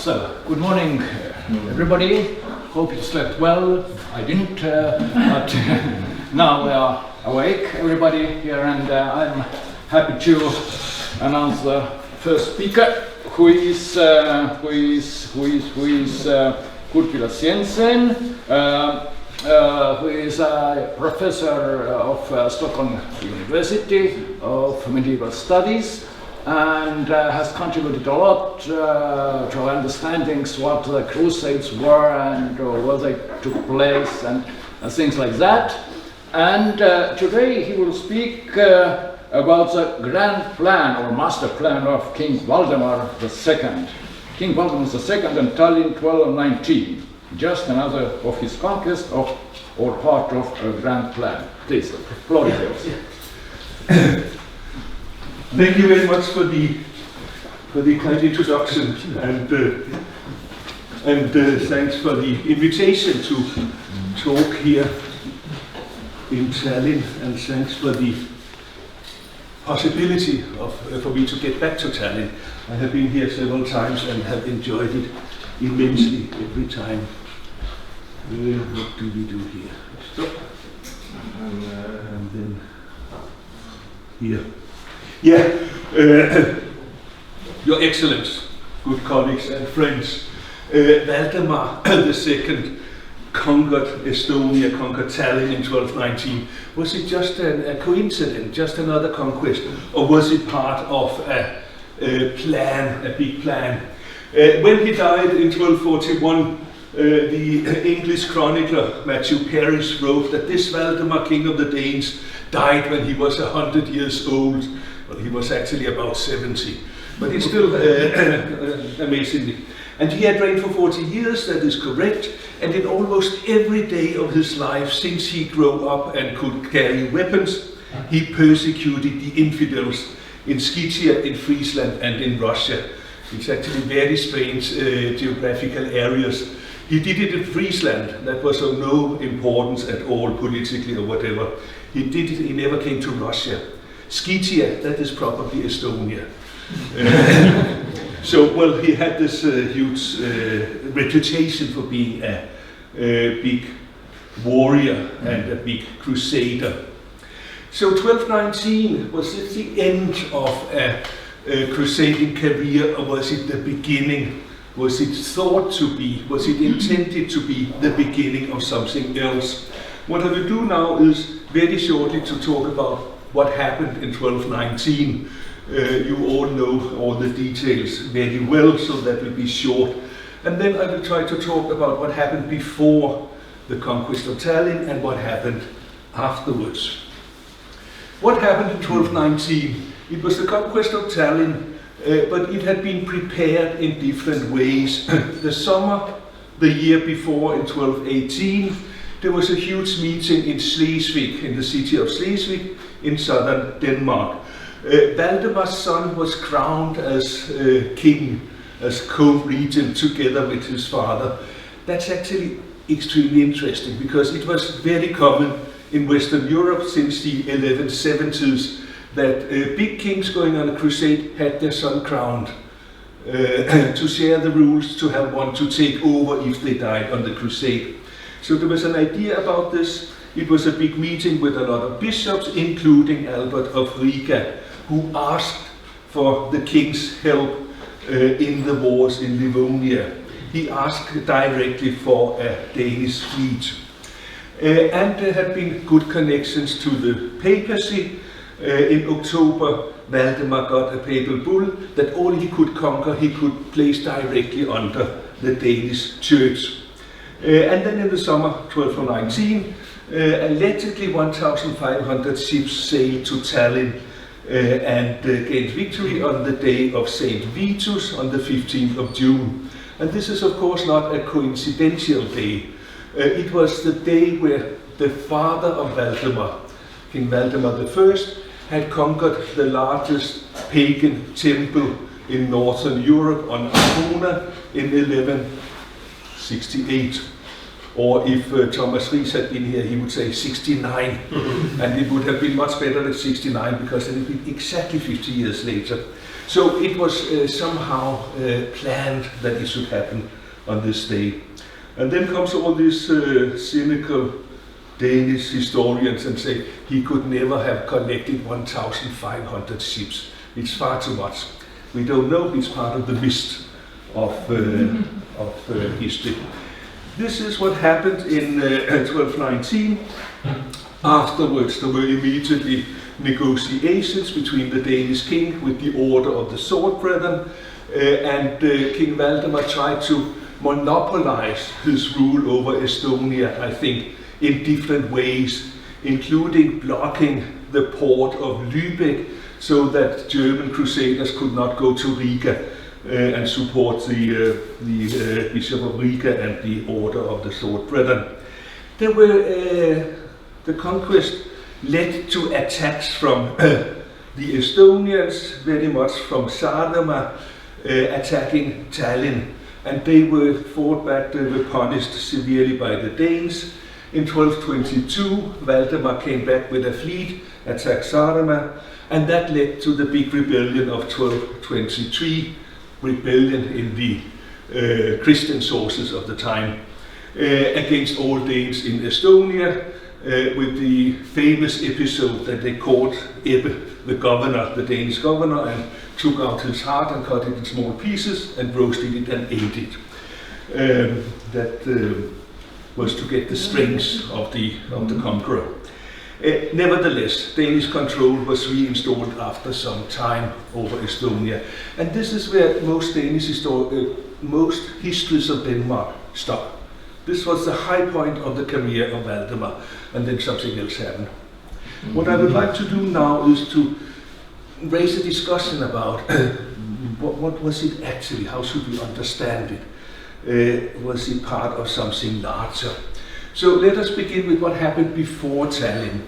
So, good morning, everybody. Hope you slept well. I didn't, but now we are awake, everybody here, and I'm happy to announce the first speaker, who is Villads Jensen, who is a professor of Stockholm University of Medieval Studies, and has contributed a lot to understandings what the crusades were and where they took place and things like that. And today he will speak about the grand plan or master plan of King Valdemar II. King Valdemar II and Tallinn 1219. Just another of his conquests or part of a grand plan. Please, the floor is yours. Thank you very much for the kind introduction, and thanks for the invitation to talk here in Tallinn, and thanks for the possibility for me to get back to Tallinn. I have been here several times and have enjoyed it immensely every time. What do we do here? Stop. And then here. Yeah, Your Excellence, good colleagues and friends, Valdemar II conquered Estonia, conquered Tallinn in 1219. Was it just a coincidence, just another conquest, or was it part of a plan, a big plan? When he died in 1241, the English chronicler Matthew Paris wrote that this Valdemar, king of the Danes, died when he was 100 years old. Well, he was actually about 70, but it's still amazingly. And he had reigned for 40 years, that is correct, and in almost every day of his life, since he grew up and could carry weapons, he persecuted the infidels in Scythia, in Friesland, and in Russia. It's actually very strange geographical areas. He did it in Friesland, that was of no importance at all politically or whatever. He did it, he never came to Russia. Scythia, that is probably Estonia. So, well, he had this huge reputation for being a big warrior and a big crusader. So 1219, was it the end of a crusading career, or was it the beginning? Was it thought to be, was it intended to be the beginning of something else? What I will do now is very shortly to talk about what happened in 1219. You all know all the details very well, so that will be short. And then I will try to talk about what happened before the conquest of Tallinn and what happened afterwards. What happened in 1219? It was the conquest of Tallinn, but it had been prepared in different ways. The summer, the year before, in 1218, there was a huge meeting in Schleswig, in the city of Schleswig, in southern Denmark. Valdemar's son was crowned as king, as co-regent together with his father. That's actually extremely interesting, because it was very common in Western Europe since the 1170s that big kings going on a crusade had their son crowned to share the rules, to have one to take over if they died on the crusade. So there was an idea about this. It was a big meeting with a lot of bishops, including Albert of Riga, who asked for the king's help in the wars in Livonia. He asked directly for a Danish fleet. And there had been good connections to the papacy. In October, Valdemar got a papal bull that all he could conquer, he could place directly under the Danish church. And then in the summer 1219, allegedly 1,500 ships sailed to Tallinn and gained victory on the day of Saint Vitus on the 15th of June. And this is of course not a coincidental day. It was the day where the father of Valdemar, King Valdemar I, had conquered the largest pagan temple in Northern Europe on Arkona in 1168. Or if Thomas Ries had been here, he would say 69. And it would have been much better than 69, because it would be exactly 50 years later. So it was somehow planned that it should happen on this day. And then comes all these cynical Danish historians and say he could never have collected 1,500 ships. It's far too much. We don't know, it's part of the mist of history. This is what happened in 1219. Afterwards, there were immediately negotiations between the Danish king with the Order of the Sword Brethren, and King Valdemar tried to monopolize his rule over Estonia, I think, in different ways, including blocking the port of Lübeck so that German crusaders could not go to Riga and support the Bishop of Riga and the Order of the Sword Brethren. There were the conquest led to attacks from the Estonians, very much from Saaremaa, attacking Tallinn, and they were fought back. They were punished severely by the Danes. In 1222, Valdemar came back with a fleet, attacked Saaremaa, and that led to the big rebellion of 1223, rebellion in the Christian sources of the time, against all Danes in Estonia, with the famous episode that they caught Ebbe, the governor, the Danish governor, and took out his heart and cut it in small pieces and roasted it and ate it. That was to get the strength of the conqueror. Nevertheless, Danish control was reinstalled after some time over Estonia, and this is where most most histories of Denmark stop. This was the high point of the career of Valdemar, and then something else happened. What I would like to do now is to raise a discussion about what was it actually, how should we understand it? Was it part of something larger? So let us begin with what happened before Tallinn.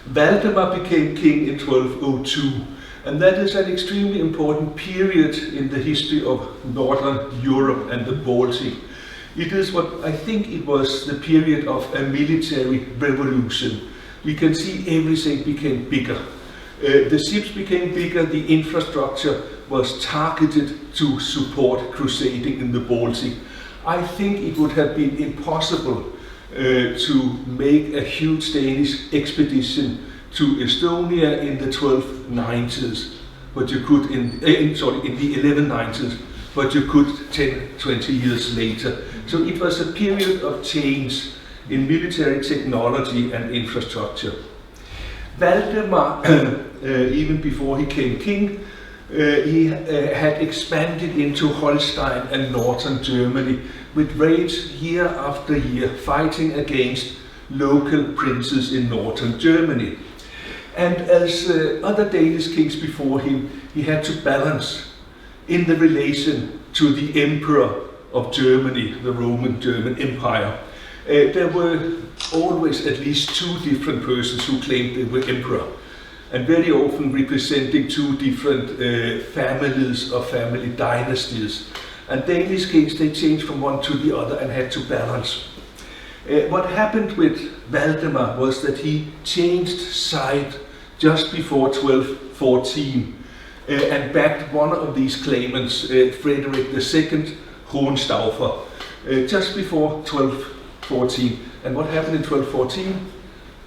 Valdemar became king in 1202, and that is an extremely important period in the history of Northern Europe and the Baltic. It is what I think it was the period of a military revolution. We can see everything became bigger. The ships became bigger, the infrastructure was targeted to support crusading in the Baltic. I think it would have been impossible to make a huge Danish expedition to Estonia in the 1290s, but you could in the 1190s, but you could 10-20 years later. So it was a period of change in military technology and infrastructure. Valdemar, even before he became king, he had expanded into Holstein and northern Germany with raids year after year, fighting against local princes in northern Germany. And as other Danish kings before him, he had to balance in the relation to the emperor of Germany, the Roman German Empire. There were always at least two different persons who claimed they were emperor, and very often representing two different families or family dynasties. And Danish kings, they changed from one to the other and had to balance. What happened with Valdemar was that he changed side just before 1214 and backed one of these claimants, Frederick II Hohenstaufer, just before 1214. And what happened in 1214?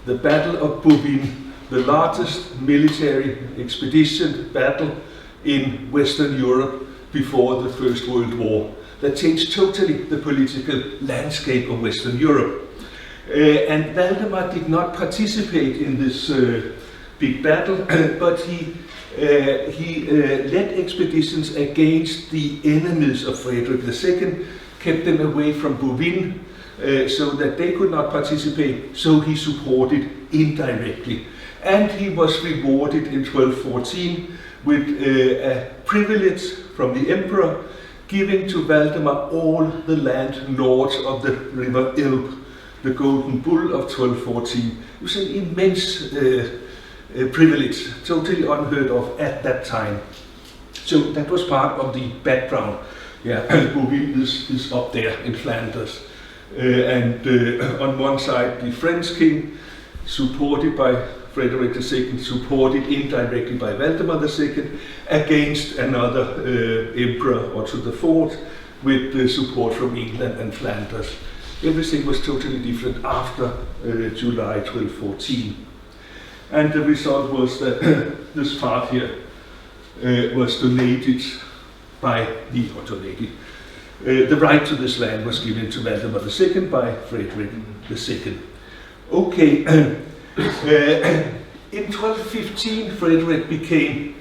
The Battle of Bouvines, the largest military expedition battle in Western Europe before the First World War, that changed totally the political landscape of Western Europe. And Valdemar did not participate in this big battle, but he led expeditions against the enemies of Frederick II, kept them away from Bouvines, so that they could not participate, so he supported indirectly. And he was rewarded in 1214 with a privilege from the emperor, giving to Valdemar all the land north of the river Elbe, the Golden Bull of 1214. It was an immense privilege, totally unheard of at that time. So that was part of the background. Yeah, Bouvines is up there in Flanders. And on one side, the French king, supported by Frederick II, supported indirectly by Valdemar II, against another emperor, Otto IV, with the support from England and Flanders. Everything was totally different after July 1214. And the result was that this part here was donated by the the right to this land was given to Valdemar II by Frederick II. Okay, in 1215 Frederick became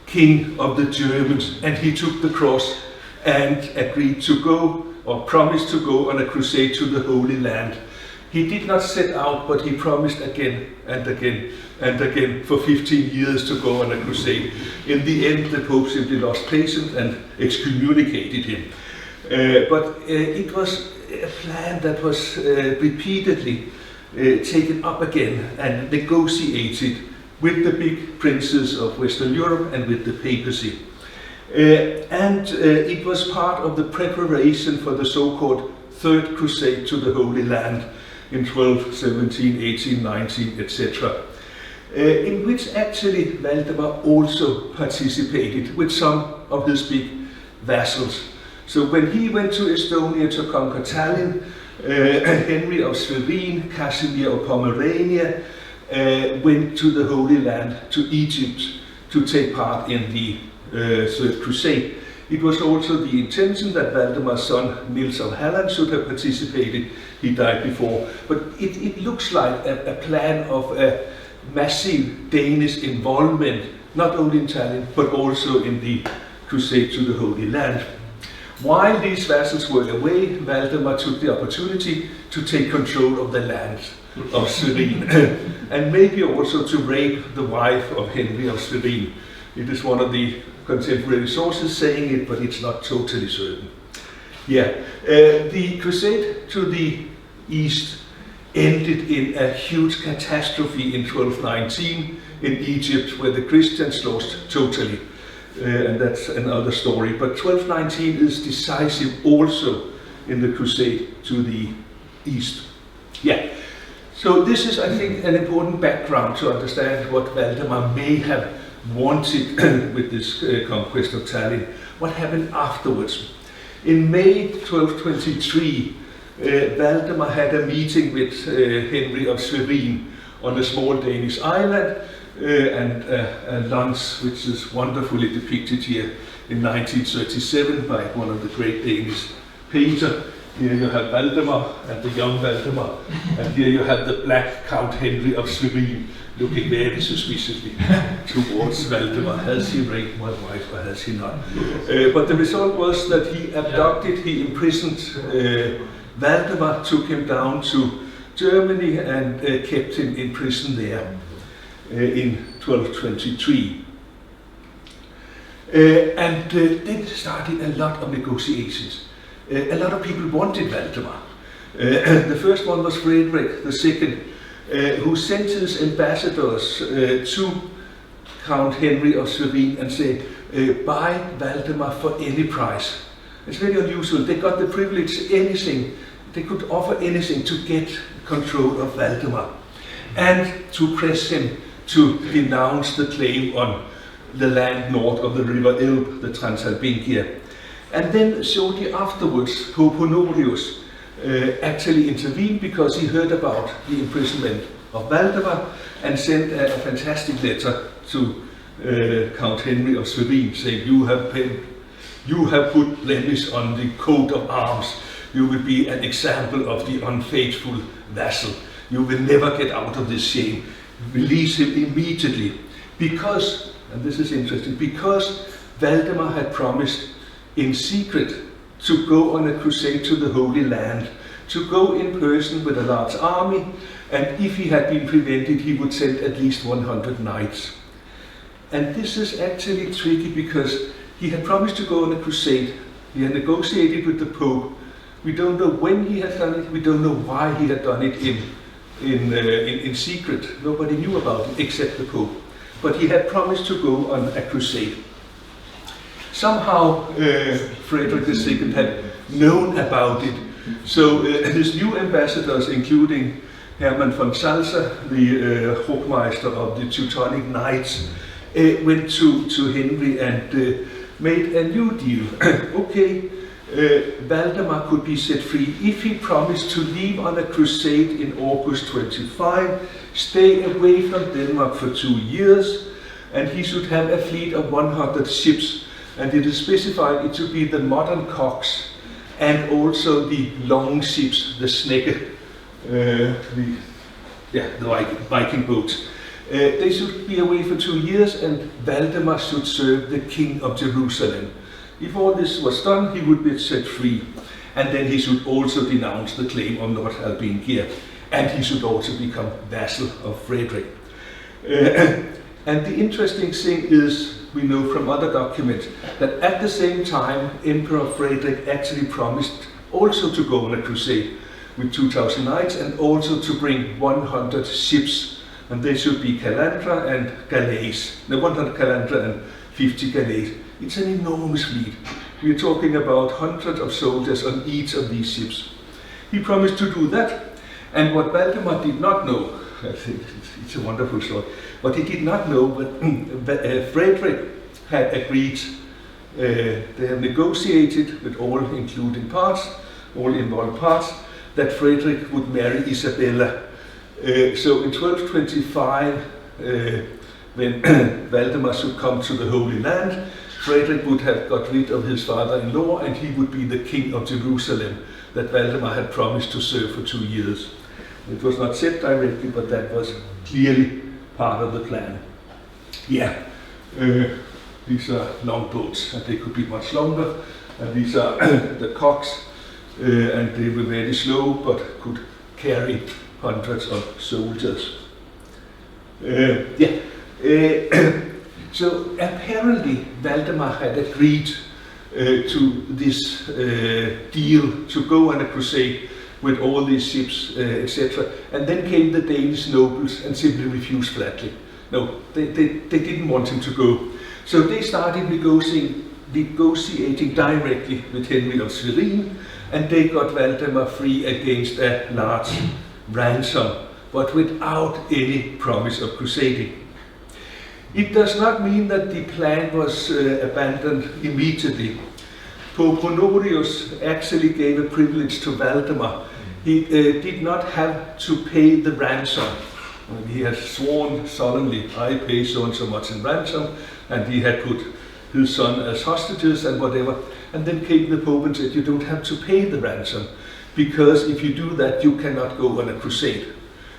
king of the Germans, and he took the cross and agreed to go, or promised to go, on a crusade to the Holy Land. He did not set out, but he promised again and again and again for 15 years to go on a crusade. In the end, the Pope simply lost patience and excommunicated him. But it was a plan that was repeatedly taken up again and negotiated with the big princes of Western Europe and with the papacy. It was part of the preparation for the so-called Third Crusade to the Holy Land in 12, 17, 18, 19, etc. In which actually Valdemar also participated with some of his big vassals. So when he went to Estonia to conquer Tallinn, Henry of Schwerin, Casimir of Pomerania went to the Holy Land, to Egypt, to take part in the Third Crusade. It was also the intention that Valdemar's son Niels of Halland should have participated. He died before. But it looks like a plan of a massive Danish involvement, not only in Tallinn, but also in the crusade to the Holy Land. While these vassals were away, Valdemar took the opportunity to take control of the land of Schwerin, and maybe also to rape the wife of Henry of Schwerin. It is one of the contemporary sources saying it, but it's not totally certain. Yeah, the crusade to the east ended in a huge catastrophe in 1219 in Egypt, where the Christians lost totally. And that's another story. But 1219 is decisive also in the crusade to the east. Yeah. So this is, I think, an important background to understand what Valdemar may have wanted with this conquest of Tallinn. What happened afterwards? In May 1223, Valdemar had a meeting with Henry of Schwerin on a small Danish island, and a lunch which is wonderfully depicted here in 1937 by one of the great Danish painters. Here you have Valdemar and the young Valdemar, and here you have the black Count Henry of Schwerin looking very suspiciously towards Valdemar. Has he raped my wife or has he not? But the result was that he abducted, he imprisoned Valdemar, took him down to Germany and kept him in prison there in 1223. And then started a lot of negotiations. A lot of people wanted Valdemar. The first one was Frederick II, who sent his ambassadors to Count Henry of Schwerin and said, buy Valdemar for any price. It's very unusual. They got the privilege, anything. They could offer anything to get control of Valdemar and to press him to denounce the claim on the land north of the river Elbe, the Transalbingia. And then shortly afterwards, Pope Honorius actually intervened because he heard about the imprisonment of Valdemar and sent a fantastic letter to Count Henry of Schwerin saying, you have put blemish on the coat of arms. You will be an example of the unfaithful vassal. You will never get out of this shame. Release him immediately. Because, and this is interesting, because Valdemar had promised in secret to go on a crusade to the Holy Land, to go in person with a large army, and if he had been prevented, he would send at least 100 knights. And this is actually tricky because he had promised to go on a crusade. He had negotiated with the Pope. We don't know when he had done it. We don't know why he had done it in secret. Nobody knew about it except the Pope. But he had promised to go on a crusade. Somehow Frederick II had known about it. So his new ambassadors, including Hermann von Salza, the Hochmeister of the Teutonic Knights, went to Henry and made a new deal. Okay, Valdemar could be set free if he promised to leave on a crusade in August 25, stay away from Denmark for 2 years, and he should have a fleet of 100 ships. And it is specified it to be the modern cocks and also the long ships, the Snecke, the Viking boats. They should be away for 2 years, and Valdemar should serve the king of Jerusalem. If all this was done, he would be set free. And then he should also denounce the claim of Nordalbingia, and he should also become vassal of Frederick. And the interesting thing is, we know from other documents, that at the same time, Emperor Frederick actually promised also to go on a crusade with 2,000 knights and also to bring 100 ships, and they should be calandra and galleys. No, 100 calandra and 50 galleys. It's an enormous fleet. We're talking about hundreds of soldiers on each of these ships. He promised to do that, and what Valdemar did not know, I think it's a wonderful story, but he did not know that Frederick had agreed, they have negotiated with all including parts, all involved parts, that Frederick would marry Isabella. So in 1225, when Valdemar should come to the Holy Land, Frederick would have got rid of his father-in-law, and he would be the king of Jerusalem that Valdemar had promised to serve for 2 years. It was not said directly, but that was clearly part of the plan. Yeah, these are long boats, and they could be much longer. And these are the cocks, and they were very slow, but could carry hundreds of soldiers. So apparently Valdemar had agreed to this deal to go on a crusade with all these ships, etc. And then came the Danish nobles and simply refused flatly. No, they didn't want him to go. So they started negotiating directly with Henry of Schwerin, and they got Valdemar free against a large ransom, but without any promise of crusading. It does not mean that the plan was abandoned immediately. Pope Honorius actually gave a privilege to Valdemar. He did not have to pay the ransom. He had sworn solemnly, I pay so and so much in ransom, and he had put his son as hostages and whatever. And then came the Pope and said, you don't have to pay the ransom, because if you do that, you cannot go on a crusade.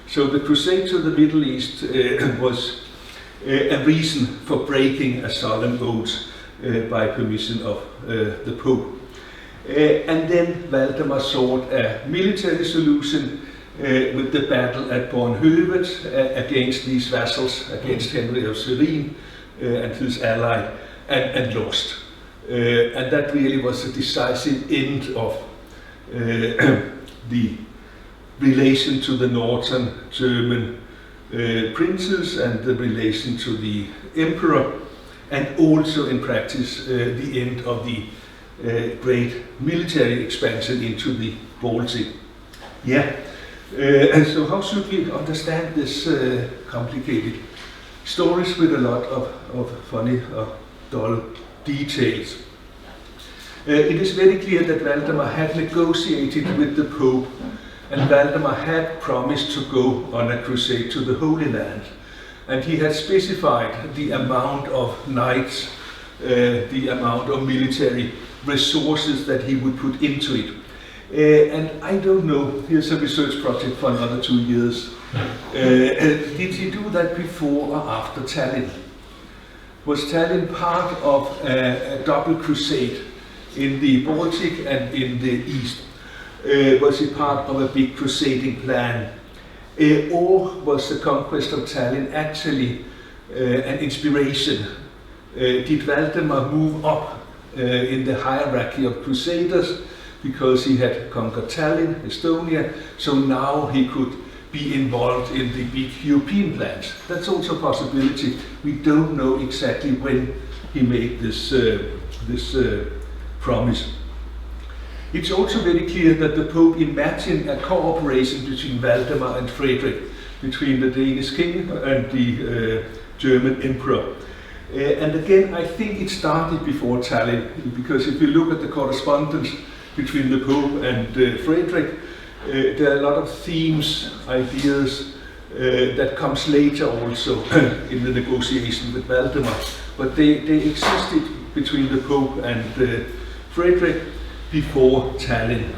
So the crusade to the Middle East was a reason for breaking a solemn oath by permission of the Pope. And then Valdemar sought a military solution with the battle at Bornhøvet against these vassals, against Henry of Schwerin and his ally, and lost. And that really was a decisive end of the relation to the northern German princes and the relation to the emperor, and also in practice the end of the great military expansion into the Baltic. Yeah, and so how should we understand this complicated stories with a lot of funny or dull details? It is very clear that Valdemar had negotiated with the Pope, and Valdemar had promised to go on a crusade to the Holy Land, and he had specified the amount of knights, the amount of military resources that he would put into it. And I don't know, here's a research project for another 2 years. Did he do that before or after Tallinn? Was Tallinn part of a double crusade in the Baltic and in the East? Was it part of a big crusading plan? Or was the conquest of Tallinn actually an inspiration? Did Valdemar move up in the hierarchy of crusaders because he had conquered Tallinn, Estonia, so now he could be involved in the big European plans? That's also a possibility. We don't know exactly when he made this promise. It's also very clear that the Pope imagined a cooperation between Valdemar and Frederick, between the Danish king and the German emperor. And again, I think it started before Tallinn, because if you look at the correspondence between the Pope and Frederick, there are a lot of themes, ideas that comes later also in the negotiation with Valdemar. But they existed between the Pope and Frederick before Tallinn.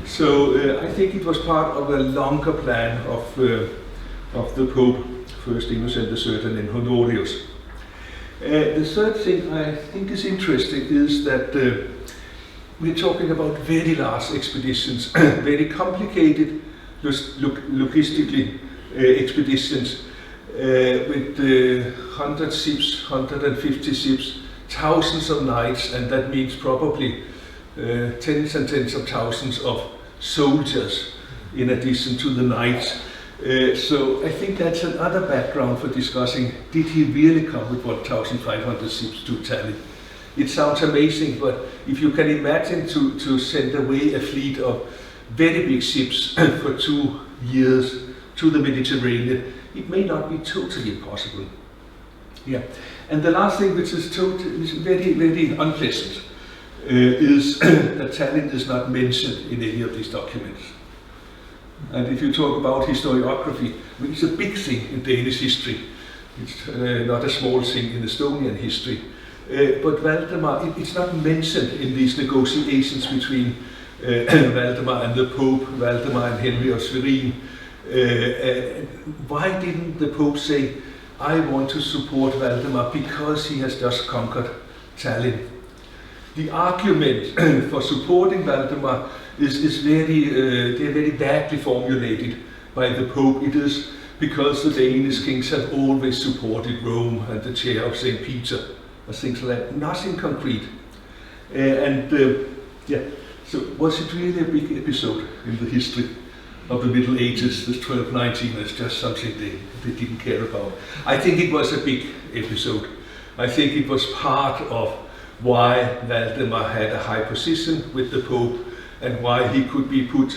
So I think it was part of a longer plan of the Pope, first Innocent III and then Honorius. The third thing I think is interesting is that we're talking about very large expeditions, very complicated logistically expeditions with 100 ships, 150 ships, thousands of knights, and that means probably tens and tens of thousands of soldiers in addition to the knights. So I think that's another background for discussing, did he really come with 1,500 ships to Tallinn? It sounds amazing, but if you can imagine to send away a fleet of very big ships for 2 years to the Mediterranean, it may not be totally impossible. Yeah. And the last thing, which is very, very unpleasant, is that Tallinn is not mentioned in any of these documents. And if you talk about historiography, I mean, it's a big thing in Danish history. It's not a small thing in Estonian history. But Valdemar, it's not mentioned in these negotiations between Valdemar and the Pope, Valdemar and Henry of Schwerin. Why didn't the Pope say, I want to support Valdemar because he has just conquered Tallinn? The argument for supporting Valdemar is very badly formulated by the Pope. It is because the Danish kings have always supported Rome and the chair of St. Peter, or things like that. Nothing concrete. Yeah, so was it really a big episode in the history of the Middle Ages? This 1219 is just something they didn't care about. I think it was a big episode. I think it was part of why Valdemar had a high position with the Pope, and why he could be put,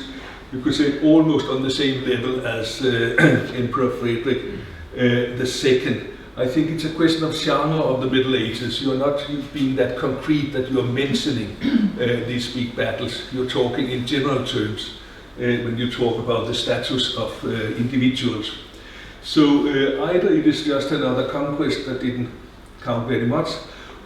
you could say, almost on the same level as Emperor Frederick II. I think it's a question of genre of the Middle Ages. You're not being that concrete that you're mentioning these big battles. You're talking in general terms when you talk about the status of individuals. So either it is just another conquest that didn't count very much,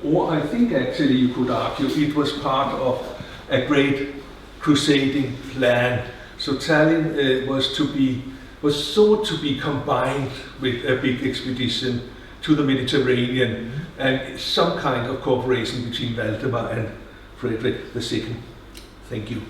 or I think actually you could argue it was part of a great crusading plan. So Tallinn was thought to be combined with a big expedition to the Mediterranean and some kind of cooperation between Valdemar and Frederick II. Thank you.